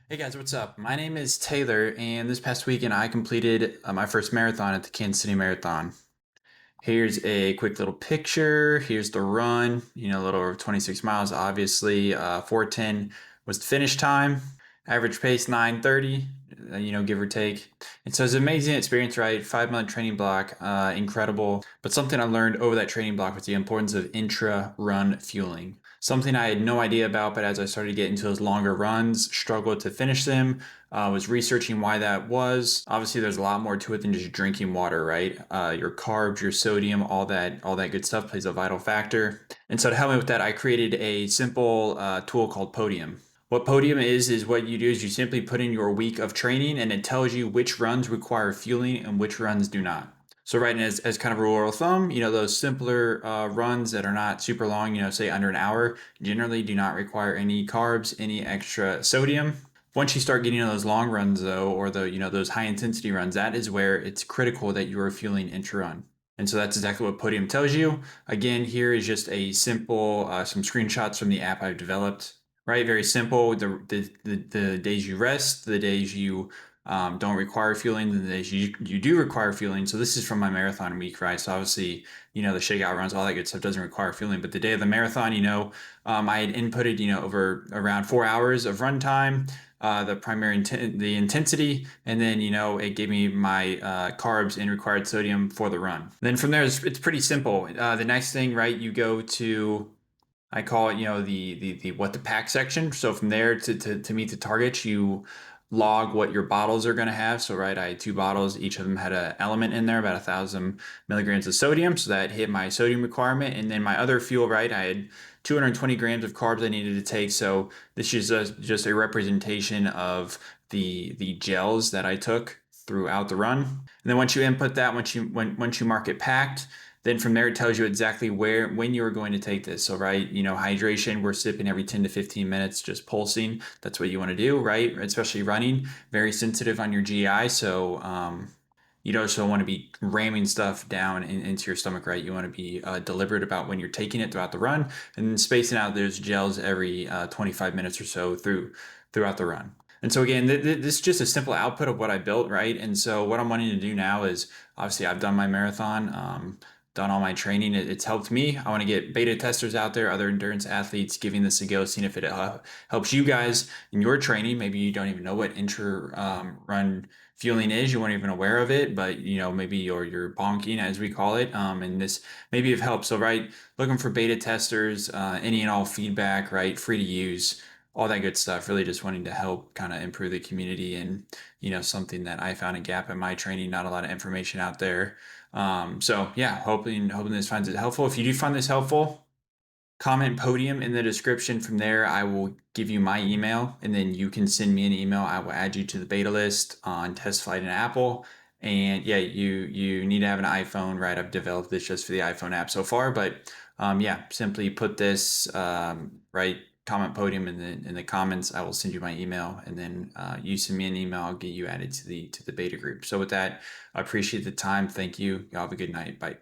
Hey guys, what's up? My name is Taylor, and this past weekend I completed my first marathon at the Kansas City Marathon. Here's a quick little picture. Here's the run, a little over 26 miles, obviously. 4:10 was the finish time. Average pace 9:30, give or take. And so it's an amazing experience, right? 5 month training block, incredible. But something I learned over that training block was the importance of intra-run fueling. Something I had no idea about, but as I started to get into those longer runs, struggled to finish them. Was researching why that was. Obviously, there's a lot more to it than just drinking water, right? Your carbs, your sodium, all that good stuff plays a vital factor. And so to help me with that, I created a simple tool called Podium. What Podium is what you do is you simply put in your week of training, and it tells you which runs require fueling and which runs do not. So right, as kind of a rule of thumb, those simpler runs that are not super long, say under an hour, generally do not require any carbs, any extra sodium. Once you start getting those long runs though, or those high intensity runs, that is where it's critical that you are fueling intra-run. And so that's exactly what Podium tells you. Again, here is just a simple, some screenshots from the app I've developed, right? Very simple. The days you rest, the days you don't require fueling, the days you do require fueling. So this is from my marathon week, right? So obviously, the shakeout runs, all that good stuff doesn't require fueling. But the day of the marathon, I had inputted, over around 4 hours of run time, the intensity, and then it gave me my carbs and required sodium for the run. Then from there, it's pretty simple. The next thing, right? You go to I call it, the what to pack section. So from there to meet the targets, you log what your bottles are going to have. So right, I had two bottles. Each of them had an element in there, about 1,000 milligrams of sodium. So that hit my sodium requirement. And then my other fuel, right, I had 220 grams of carbs I needed to take. So this is just a representation of the gels that I took throughout the run. And then once you input that, once you mark it packed, then from there, it tells you exactly when you are going to take this. So, right, hydration, we're sipping every 10 to 15 minutes, just pulsing. That's what you want to do, right? Especially running, very sensitive on your GI. So, you don't also want to be ramming stuff down into your stomach, right? You want to be deliberate about when you're taking it throughout the run, and then spacing out those gels every 25 minutes or so throughout the run. And so again, this is just a simple output of what I built, right? And so what I'm wanting to do now is obviously I've done my marathon, done all my training. It's helped me. I want to get beta testers out there, other endurance athletes, giving this a go, seeing if it helps you guys in your training. Maybe you don't even know what intra run fueling is. You weren't even aware of it, but maybe you're bonking as we call it. And this maybe have helped. So right, looking for beta testers, any and all feedback, right? Free to use, all that good stuff. Really just wanting to help kind of improve the community, and something that I found a gap in my training. Not a lot of information out there. So yeah, hoping this finds it helpful. If you do find this helpful, comment Podium in the description. From there, I will give you my email, and then you can send me an email. I will add you to the beta list on Test Flight and Apple. And yeah, you need to have an iPhone, right? I've developed this just for the iPhone app so far, but yeah, simply put this right. Comment Podium in the comments. I will send you my email, and then you send me an email. I'll get you added to the beta group. So with that, I appreciate the time. Thank you. Y'all have a good night. Bye.